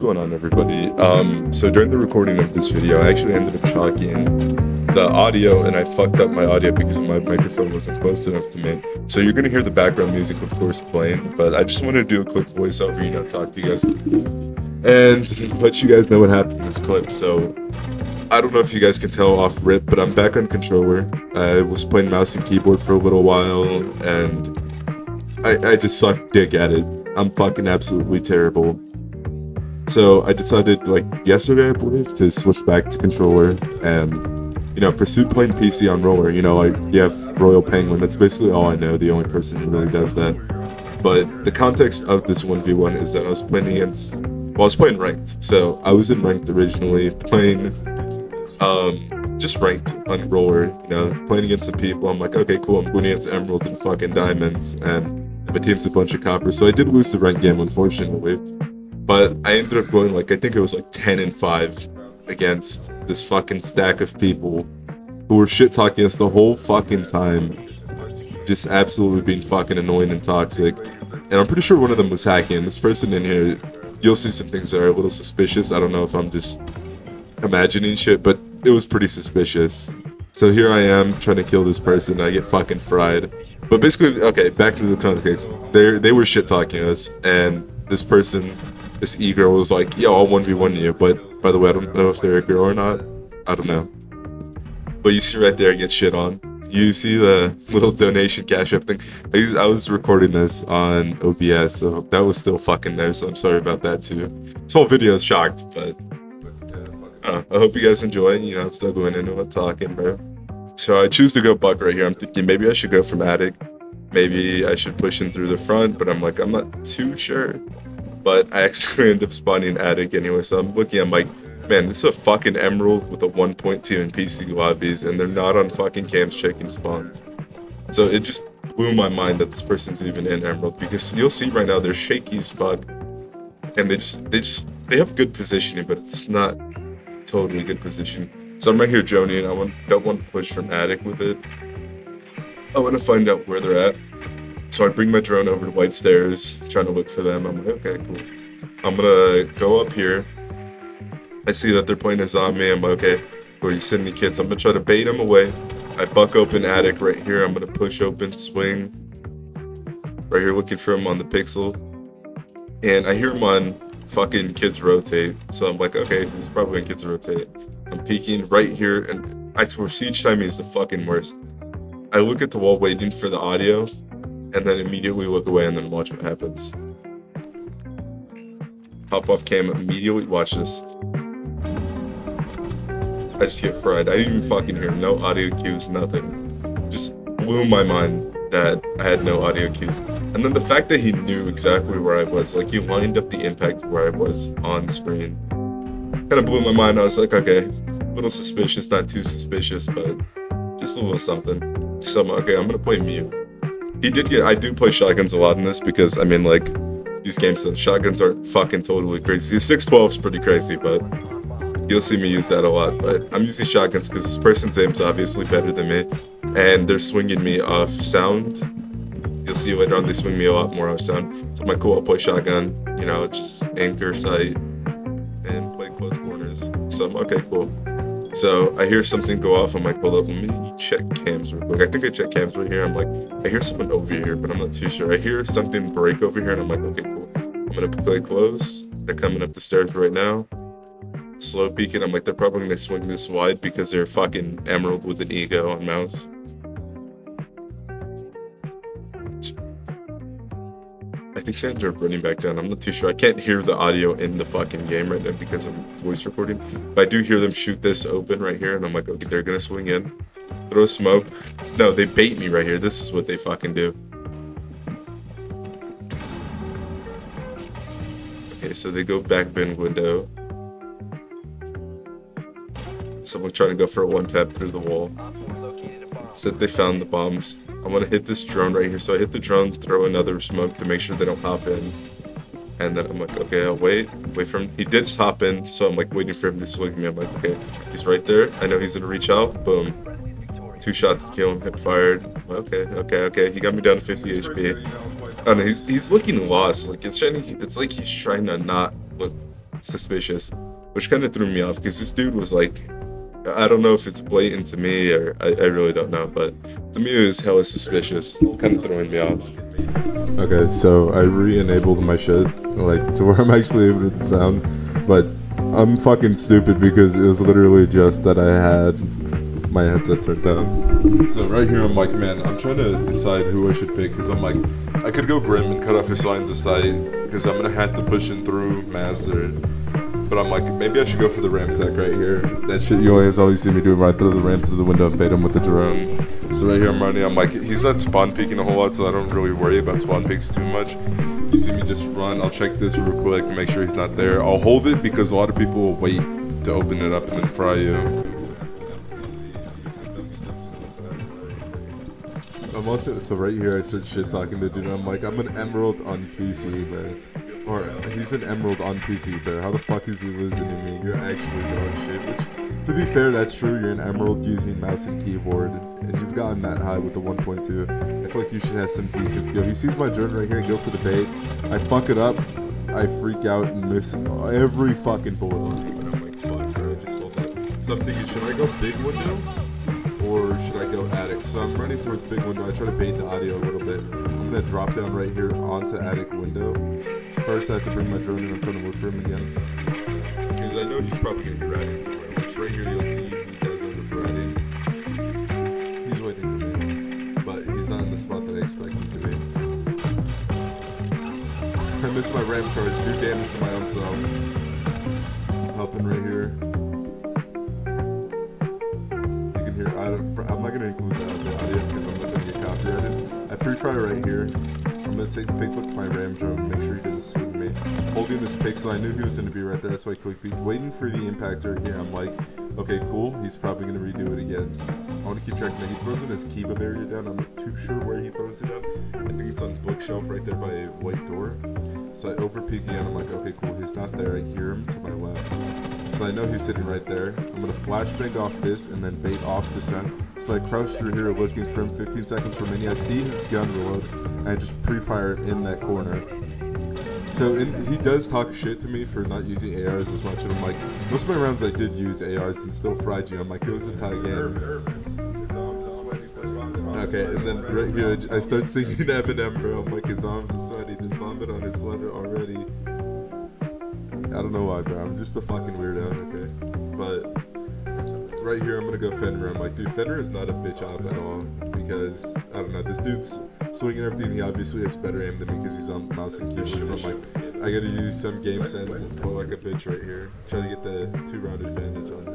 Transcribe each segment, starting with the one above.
going on, everybody? So during the recording of this video, I actually ended up chalking the audio, and I fucked up my audio because my microphone wasn't close enough to me. So you're gonna hear the background music, of course, playing, but I just wanted to do a quick voiceover, talk to you guys, and let you guys know what happened in this clip. So I don't know if you guys can tell off rip, but I'm back on controller. I was playing mouse and keyboard for a little while, and I just suck dick at it. I'm fucking absolutely terrible. So I decided, like, yesterday, I believe, to switch back to controller and, pursue playing PC on roller. You have Royal Penguin. That's basically all I know, the only person who really does that. But the context of this 1v1 is that I was playing against, I was playing ranked. So I was in ranked originally, playing, just ranked on roller, playing against some people. I'm like, okay, cool, I'm going against emeralds and fucking diamonds, and my team's a bunch of coppers. So I did lose the ranked game, unfortunately. But I ended up going, I think it was 10-5 against this fucking stack of people who were shit-talking us the whole fucking time. Just absolutely being fucking annoying and toxic. And I'm pretty sure one of them was hacking. This person in here, you'll see some things that are a little suspicious. I don't know if I'm just imagining shit, but it was pretty suspicious. So here I am trying to kill this person, and I get fucking fried. But basically, okay, back to the context. They were shit-talking us, and this person, this Egirl, was like, yo, I'll 1v1 you, but by the way, I don't know if they're a girl or not. I don't know. But you see right there, I get shit on. You see the little donation cash up thing. I was recording this on OBS, so that was still fucking there, so I'm sorry about that too. This whole video is shocked, but I hope you guys enjoy. I'm still going into it, talking, bro. So I choose to go buck right here. I'm thinking maybe I should go from attic. Maybe I should push in through the front, but I'm not too sure. But I actually end up spawning attic anyway, so I'm looking, I'm like, man, this is a fucking emerald with a 1.2 in PC lobbies, and they're not on fucking camps checking spawns. So it just blew my mind that this person's even in emerald, because you'll see right now they're shaky as fuck, and they have good positioning, but it's not totally good position. So I'm right here droning, I don't want to push from attic with it. I want to find out where they're at. So I bring my drone over to White Stairs, trying to look for them. I'm like, okay, cool. I'm gonna go up here. I see that they're playing a zombie. I'm like, okay, where you sending me kids? I'm gonna try to bait them away. I buck open attic right here. I'm gonna push open swing. Right here, looking for him on the pixel. And I hear him on fucking kids rotate. So I'm like, okay, he's probably in kids rotate. I'm peeking right here, and I swear siege timing is the fucking worst. I look at the wall waiting for the audio, and then immediately look away and then watch what happens. Pop off cam immediately, watch this. I just get fried. I didn't even fucking hear no audio cues, nothing. Just blew my mind that I had no audio cues. And then the fact that he knew exactly where I was, he lined up the impact where I was on screen. Kind of blew my mind. I was like, okay, a little suspicious, not too suspicious, but just a little something. So I'm okay, I'm gonna play mute. I do play shotguns a lot in this because, these games, so shotguns aren't fucking totally crazy. 612 is pretty crazy, but you'll see me use that a lot. But I'm using shotguns because this person's aim's obviously better than me, and they're swinging me off sound. You'll see later on they swing me a lot more off sound. So I'm like, cool, I'll play shotgun, just anchor sight and play close quarters. So I'm okay, cool. So I hear something go off. I'm like, hold up, let me check cams real quick. I think I checked cams right here. I'm like, I hear someone over here, but I'm not too sure. I hear something break over here, and I'm like, okay, cool. I'm gonna play close. They're coming up the stairs right now. Slow peeking. I'm like, they're probably gonna swing this wide because they're fucking emerald with an ego on mouse. I think they ended up running back down. I'm not too sure. I can't hear the audio in the fucking game right now because I'm voice recording. But I do hear them shoot this open right here, and I'm like, okay, they're gonna swing in. Throw smoke. No, they bait me right here. This is what they fucking do. Okay, so they go back bin window. Someone trying to go for a one-tap through the wall. Said they found the bombs. I want to hit this drone right here. So I hit the drone, throw another smoke to make sure they don't hop in. And then I'm like, okay, I'll wait for him. He did hop in, so I'm waiting for him to swing me. I'm like, okay, he's right there. I know he's gonna reach out. Boom. 2 shots to kill him, hit fired. Okay. He got me down to 50 HP. I don't know, he's looking lost. It's like he's trying to not look suspicious, which kind of threw me off because this dude was like, I don't know if it's blatant to me or I really don't know, but to me it was hella suspicious, kind of throwing me off. Okay, so I re-enabled my shit, like, to where I'm actually able to hear the sound, but I'm fucking stupid because it was literally just that I had my headset turned down. So right here I'm like, man, I'm trying to decide who I should pick, because I'm like, I could go Grim and cut off his lines of sight, because I'm going to have to push him through Master. But I'm like, maybe I should go for the ramp tech right here. That shit you always see me do, right through the ramp through the window and bait him with the drone. So right here I'm running, I'm like, he's not spawn peeking a whole lot, so I don't really worry about spawn peeks too much. You see me just run, I'll check this real quick and make sure he's not there. I'll hold it because a lot of people will wait to open it up and then fry you. I'm also, so right here I start shit talking to dude, I'm like, I'm an emerald on PC, man. Or, he's an emerald on PC, bro. How the fuck is he losing to me? You're actually doing shit. Which, to be fair, that's true. You're an emerald using mouse and keyboard, and you've gotten that high with the 1.2. I feel like you should have some decent skill. He sees my drone right here, go for the bait. I fuck it up. I freak out and miss every fucking bullet on me. And I'm like, fuck, bro, I just sold that. So I'm thinking, should I go big window? Or should I go attic? So I'm running towards big window. I try to bait the audio a little bit. I'm gonna drop down right here onto attic window. First, I have to bring my drone in. I'm trying to look for him again. Because I know he's probably going to be riding somewhere. Which right here you'll see he does end up riding. He's waiting for me. But he's not in the spot that I expect him to be. I missed my ram charge. Do damage to my own self. Helping right here. You can hear, I'm not going to include that in the audio because I'm not going to get copyrighted. I pre-fry right here. I'm gonna take the pick look at my ram drone, make sure he doesn't swing me. Holding this pick, so I knew he was gonna be right there, that's why I quick beats. Waiting for the impactor here, I'm like, okay, cool, he's probably gonna redo it again. I wanna keep tracking that. He throws in his Kiba barrier down, I'm not too sure where he throws it down. I think it's on the bookshelf right there by a white door. So I over peek again, I'm like, okay, cool, he's not there, I hear him to my left. So I know he's sitting right there. I'm gonna flashbang off this and then bait off the sun. So I crouch through here looking for him, 15 seconds remaining. I see his gun reload, and I just pre-fire it in that corner. So he does talk shit to me for not using ARs as much, and I'm like, most of my rounds I did use ARs and still fried you. I'm like, it was a tie game. Okay, and then right here, I start singing Eminem, bro. I'm like, his arms are sweaty, there's vomit on his sweater already. I don't know why, bro. I'm just a fucking weirdo, okay? But right here, I'm gonna go Fenrir. I'm like, dude, Fenrir is not a bitch op at all. Because, I don't know, this dude's swinging everything. He obviously has better aim than me because he's on mouse and keyboard. So I'm like, I gotta use some game sense and play like a bitch right here. Try to get the 2-round advantage on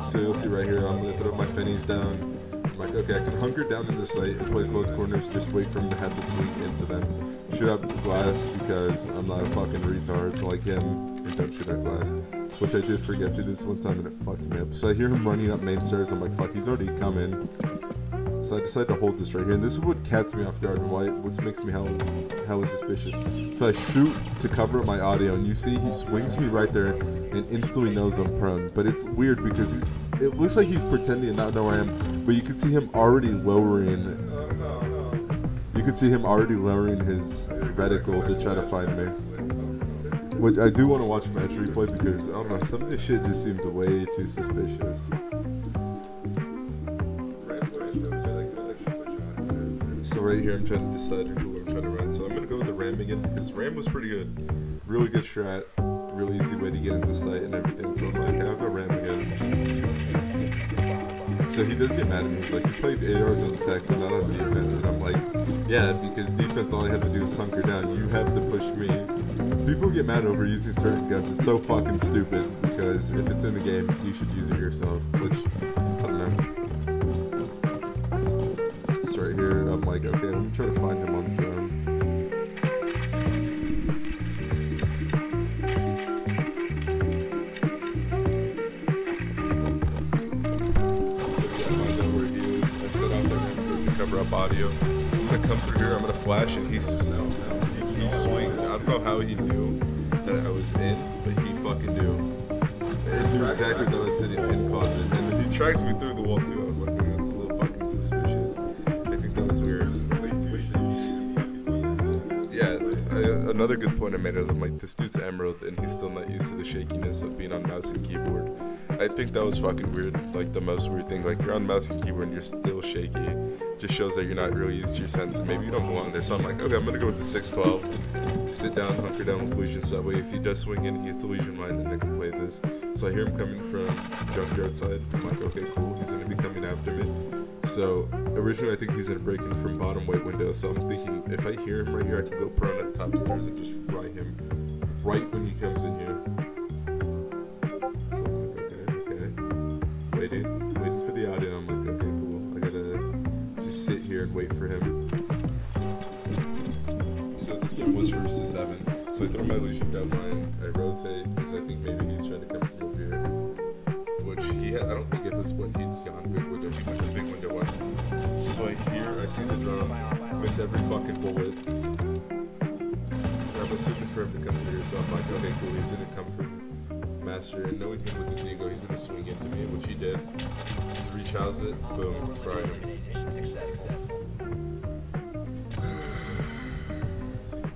it. So you'll see right here, I'm gonna throw my fennies down. I'm like, okay, I can hunker down in the site and play close corners, just wait for him to have the swing into them. Shoot up glass because I'm not a fucking retard like him, and don't shoot at glass. Which I did forget to this one time and it fucked me up. So I hear him running up main stairs, I'm like, fuck, he's already coming. So I decided to hold this right here, and this is what catches me off guard and what makes me hella suspicious. So I shoot to cover up my audio, and you see he swings me right there and instantly knows I'm prone. But it's weird because it looks like he's pretending to not know where I am, but you can see him already lowering. You can see him already lowering his reticle to try to find me. Which I do want to watch match replay because I don't know, some of this shit just seemed way too suspicious. So right here I'm trying to decide who I'm trying to run. So I'm gonna go with the Ram again because Ram was pretty good. Really good strat, really easy way to get into sight and everything. So I'm like, I'll go Ram again. So he does get mad at me. He's like, you played ARs on attack but not on defense. And I'm like, yeah, because defense all I have to do is hunker down. You have to push me. People get mad over using certain guns. It's so fucking stupid because if it's in the game, you should use it yourself. Which, I don't know. So right here, I'm like, okay, let me try to find him on the drone. Cover up audio. I'm gonna come through here, I'm gonna flash, and he swings. I don't know how he knew that I was in, but he fucking knew. He knew exactly that I was sitting in closet, and then he tracked me through the wall too. I was like, man, that's a little fucking suspicious. I think that was weird. Yeah, another good point I made is I'm like, this dude's Emerald and he's still not used to the shakiness of being on mouse and keyboard. I think that was fucking weird, like the most weird thing. Like you're on mouse and keyboard and you're still shaky. Just shows that you're not really used to your sense and maybe you don't belong there. So I'm like, okay, I'm gonna go with the 612. Sit down, hunker down with Legion, so that way if he does swing in, he hits a Legion Mind and I can play this. So I hear him coming from junkyard side. I'm like, okay, cool, he's gonna be coming after me. So originally I think he's gonna break in from bottom white window. So I'm thinking if I hear him right here, I can go prone at the top stairs and just fry him right when he comes in here. So I'm like, okay. Waiting for the audio. I'm like, okay, cool. I gotta just sit here and wait for him. So this game was first to 7. So I throw my Legion down line. I rotate because I think maybe he's trying to come from over here. Which he had, I don't think at this point he'd gone big window. He went to big window one. So I see the drum, miss every fucking bullet. I'm assuming for him to come through, so I'm like, okay, cool, he's gonna come from Master, and knowing him with his ego, he's gonna swing into me, which he did. Reach house it, boom, fry him.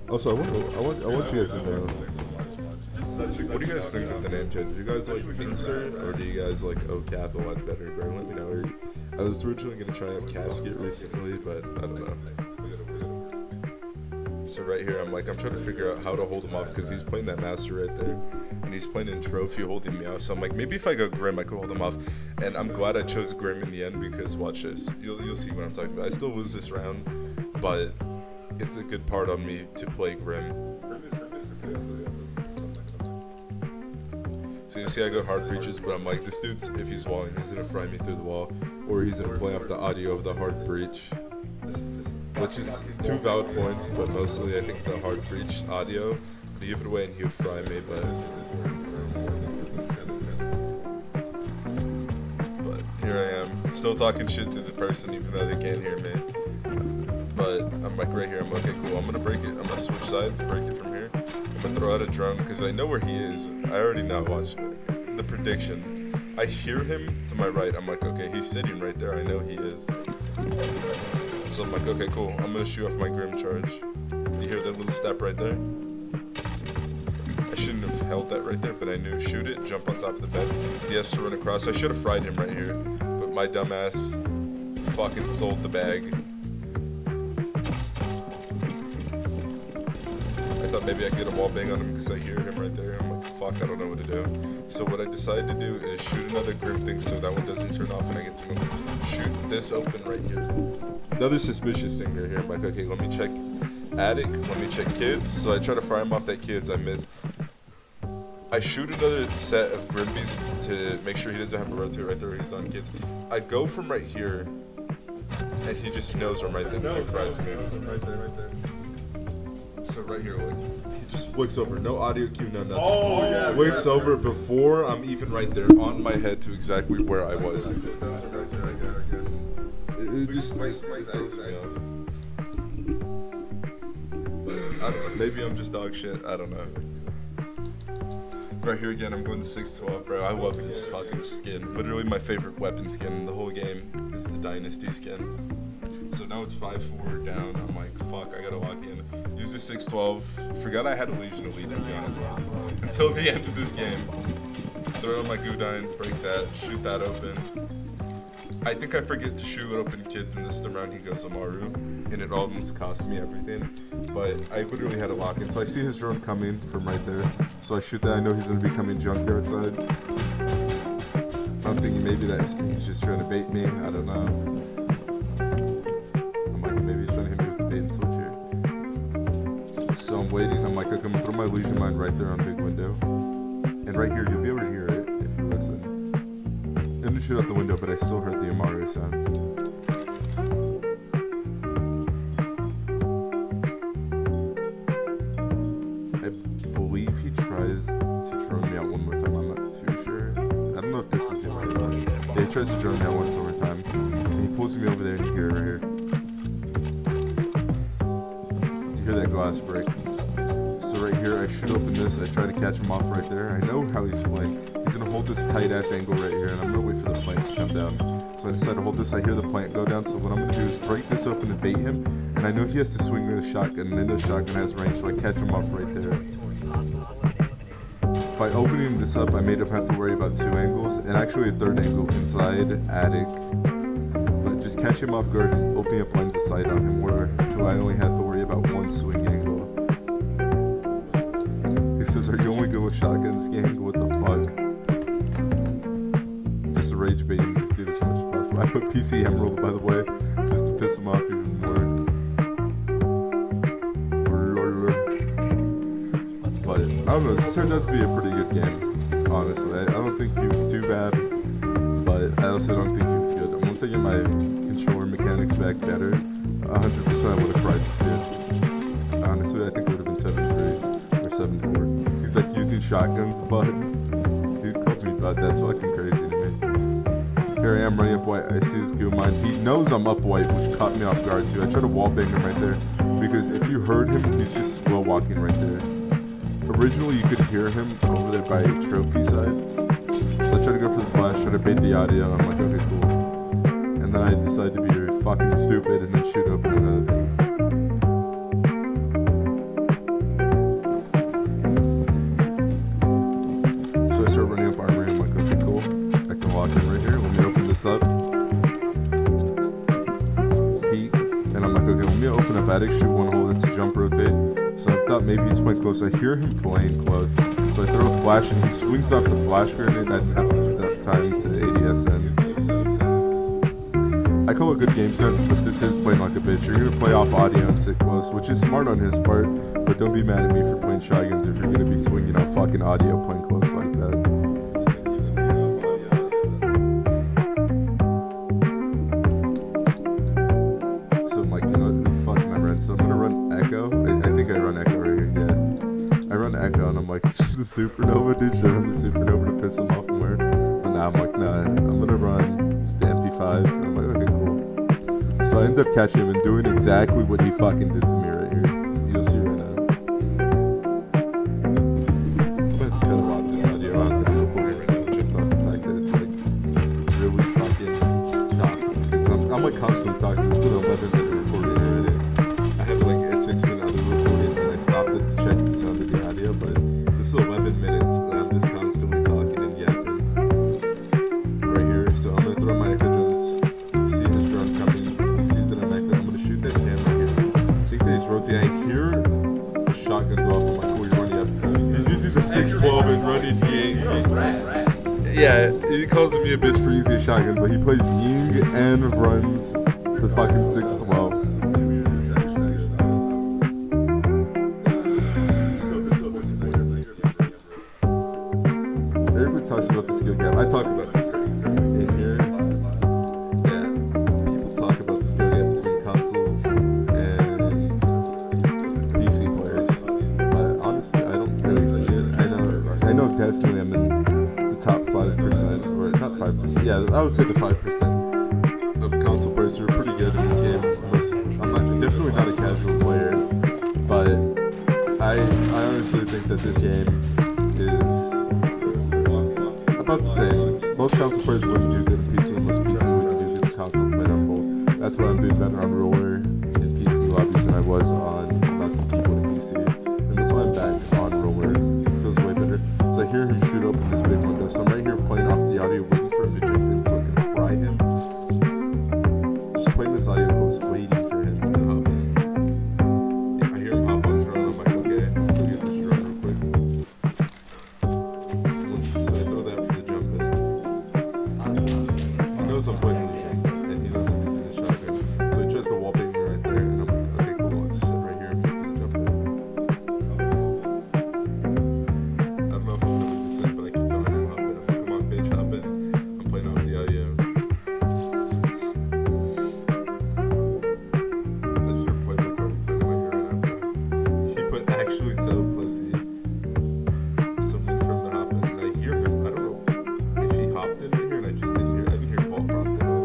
Also, I want you guys to know. What do you guys think of the name change? Do you guys like Pincer, or do you guys like OCap a lot better, bro? Let me know. I was originally gonna try out Casket recently, but I don't know. So right here, I'm trying to figure out how to hold him off because he's playing that Master right there, and he's playing in Trophy holding me off. So I'm like, maybe if I go Grim, I could hold him off. And I'm glad I chose Grim in the end because watch this. You'll see what I'm talking about. I still lose this round, but it's a good part on me to play Grim. So you see I go hard breaches, but I'm like, this dude's, if he's walling, he's gonna fry me through the wall, or he's gonna play off the audio of the hard breach. Which is 2 valid points, but mostly I think the hard breach audio would give it away and he would fry me, but here I am, still talking shit to the person even though they can't hear me. But I'm like right here, I'm like, okay, cool, I'm gonna break it, I'm gonna switch sides, break it from here. I'm gonna throw out a drone because I know where he is. I already know, watch the prediction. I hear him to my right, I'm like, okay, he's sitting right there, I know he is. So I'm like, okay, cool. I'm gonna shoot off my Grim charge. You hear that little step right there? I shouldn't have held that right there, but I knew. Shoot it, jump on top of the bed. He has to run across. I should have fried him right here, but my dumbass fucking sold the bag. I thought maybe I could get a wall bang on him because I hear him right there. I'm like, fuck, I don't know what to do. So what I decided to do is shoot another Grim thing so that one doesn't turn off and I get some shoot this open right here. Another suspicious thing right here. I'm like, okay, let me check attic, let me check kids. So I try to fire him off that kids, I miss. I shoot another set of Grimbies to make sure he doesn't have a rotate right there where he's on kids. I go from right here, and he just knows I'm right there. He fries me. So right here, look. He just flicks over. No audio cue, no nothing. Oh, yeah. Flicks over before I'm even right there on my head to exactly where I was. It just takes me off. But I don't know. Maybe I'm just dog shit. I don't know. Right here again, I'm going to 612, bro. I love this fucking skin. Literally my favorite weapon skin in the whole game is the Dynasty skin. So now it's 5-4 down. I'm like, fuck, I gotta lock in. Use the 612. Forgot I had a Legion Elite, to be honest. Until the end of this game. Throw on my Gudine, break that, shoot that open. I think I forget to shoot open kids in this round. He goes Amaru, and it almost cost me everything. But I literally had a lock in. So I see his drone coming from right there. So I shoot that. I know he's gonna be coming junkyard side. I'm thinking maybe that he's just trying to bait me. I don't know. I'm like, maybe he's trying to hit me with the bait and switch here. So I'm waiting. I'm like, I'm gonna throw my Legion Mine right there on big window. And right here, you'll be able to hear it if you listen. I didn't shoot out the window, but I still heard the Amaru sound. I believe he tries to drone me out one more time. I'm not too sure. I don't know if this is good or not. Yeah, he tries to drone me out one more time. And he pulls me over there and you hear it right here. You hear that glass break. So right here. I should open this. I try to catch him off right there. I know how he's playing. He's going to hold this tight-ass angle right here, and I'm going to wait for the plant to come down. So I decide to hold this. I hear the plant go down, so what I'm going to do is break this open and bait him. And I know he has to swing with a shotgun, and then the shotgun has range, so I catch him off right there. By opening this up, I made him have to worry about 2 angles, and actually a 3rd angle inside attic. But just catch him off guard and opening up lines of sight on him, where until I only have to worry about 1 swing angle. He says, "Are you only good with shotguns, gang? What the fuck?" Just rage baiting this dude as much as possible. I put PC Emerald, by the way, just to piss him off even more. But I don't know, this turned out to be a pretty good game, honestly. I don't think he was too bad, but I also don't think he was good. And once I get my controller mechanics back better, 100% I would have fried this dude. Honestly, I think it would have been 7-3 or 7-4. He's like using shotguns, bud. Dude called me bud, that's fucking crazy to me. Here I am running up white. I see this dude of mine. He knows I'm up white, which caught me off guard too. I try to wallbang him right there, because if you heard him, he's just slow walking right there. Originally, you could hear him over there by trophy side. So I tried to go for the flash, try to bait the audio, and I'm like, okay, cool. And then I decide to be fucking stupid and then shoot open another thing. So I start running up armory, I'm like, okay, cool. I can walk in right here. Let me open this up. Peek. And I'm like, okay, let me open up attic, shoot 1 hole, it's a jump rotate. So I thought maybe he's playing close. I hear him playing close. So I throw a flash and he swings off the flash grenade. I didn't have enough time to ADSN. I call it good game sense, but this is playing like a bitch. You're going to play off audio and sit close, which is smart on his part, but don't be mad at me for playing shotguns if you're going to be swinging off fucking audio playing close like that. So I'm like, you know what, fuck am I run? So I'm going to run Echo. I think I run Echo right here, yeah. I run Echo and I'm like, the Supernova, dude, should I run the Supernova to piss him off more? But now I'm like, nah, I'm going to run the MP5. And I'm like, okay, cool. So I end up catching him and doing exactly what he fucking did to me right here. You'll see right now. I'm gonna have to cut a lot of this audio out that I'm recording right now, just off the fact that it's like really fucking chopped. Because I'm like constantly talking. This is an 11-minute recording already. I have like a 6-minute other recording and I stopped it to check the sound of the audio, but this is 11 minutes and I'm just constantly talking and yapping right here. So I'm gonna throw my echo just see his drone coming. He sees that I'm echo. I'm gonna shoot that camera here. I think that he's rotating. I hear a shotgun go off on my cool. You're running up. He's using the 612 and running Ying. Yeah, he calls me a bitch for using a shotgun, but he plays Ying and runs the fucking 612. Everybody talks about the skill gap. I talk about this in here. Yeah, people talk about the skill gap between console and PC players, but honestly, I don't really see it. I know definitely I'm in the top 5%, or not 5%. Yeah, I would say the 5% of console players who are pretty good in this game. I'm definitely not a casual player, but I honestly think that this game is about the same. Most console players wouldn't do good in PC, and most PC wouldn't do good in console played on both. That's why I'm doing better on roller in PC lobbies than I was on mouse and keyboard in PC. And that's why I'm back on roller. It feels way better. So I hear him shoot open this big window. So I'm right here playing off the audio, waiting for him to jump in so I can fry him. Just playing this audio close, waiting for him to hop in. Yeah, I hear him hop on the drone. I'm like, okay, let me get this drone real quick. So I throw that for the jump in. He knows I'm playing losing, and he knows I'm using the shotgun. So he tries to wallbang me right there, and I'm like, okay, cool, I'll just sit right here and wait for the jump in. I don't know if I'm doing the same, but I keep telling him hop in. I'm like, come on, bitch, hop in. I'm playing off the audio. I just heard play like over playing my ear right after. He put actually so pussy. Something for him to hop in, and I hear him. I don't know if he hopped in right here, and I just didn't hear. I didn't hear vault prompt at all.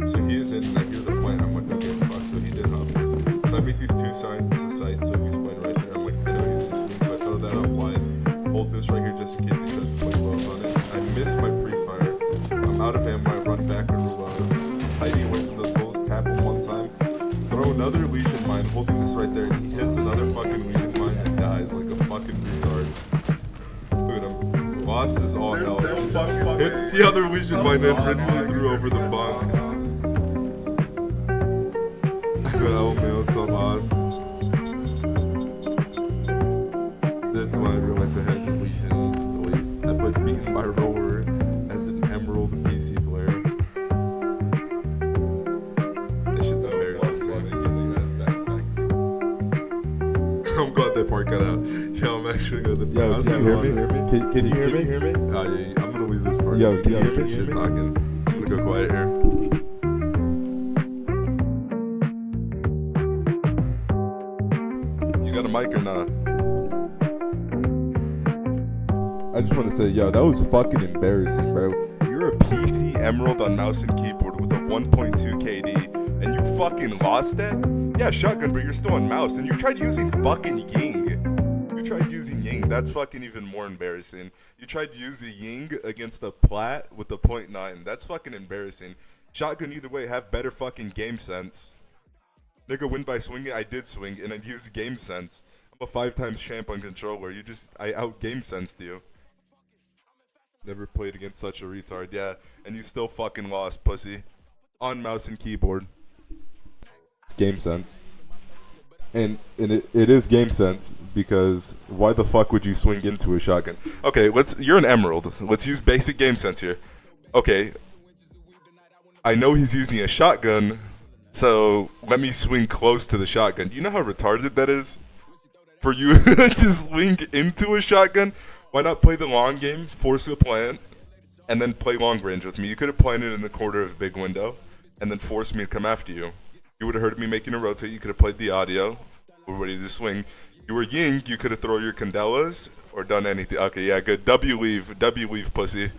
So he is in, and I hear the plant. I'm like, okay, fuck. So he did hop in. So I make these 2 signs of sight. So if he's playing right there, I'm like, I know he's gonna swing this right here just in case he doesn't play well on it. I missed my pre-fire. I'm out of ammo. I run back and hiding away from those holes. Tap him one time. Throw another Legion Mine, holding this right there. He hits another fucking Legion Mine and dies like a fucking retard. Look at him. Lost is all hell. Hits the other Legion Mine and rips it through over the bunk. Oh man, so lost. That's when I realized I had completion. I put beaten by roller as an Emerald PC player. This shit's embarrassing, man. I'm glad that part got out. Yo, I'm actually glad that part. Yo, can you hear me? Can you hear me? Oh, yeah, I'm gonna leave this part. Yo, can you hear me? Shit talking. I'm gonna go quiet here. You got a mic or not? I just want to say, yo, that was fucking embarrassing, bro. You're a PC Emerald on mouse and keyboard with a 1.2 KD, and you fucking lost it? Yeah, shotgun, but you're still on mouse, and you tried using fucking Ying. You tried using Ying. That's fucking even more embarrassing. You tried using Ying against a plat with a .9. That's fucking embarrassing. Shotgun, either way, have better fucking game sense. Nigga, win by swinging. I did swing, and I used game sense. I'm a 5-time champ on controller. I out game sensed you. Never played against such a retard, yeah. And you still fucking lost, pussy. On mouse and keyboard. It's game sense. And it is game sense because why the fuck would you swing into a shotgun? Okay, you're an Emerald. Let's use basic game sense here. Okay. I know he's using a shotgun, so let me swing close to the shotgun. Do you know how retarded that is? For you to swing into a shotgun? Why not play the long game, force the plant, and then play long range with me? You could have planted in the corner of big window, and then forced me to come after you. You would have heard me making a rotate. You could have played the audio. We're ready to swing. You were Ying. You could have thrown your Candelas or done anything. Okay, yeah, good. W leave, pussy.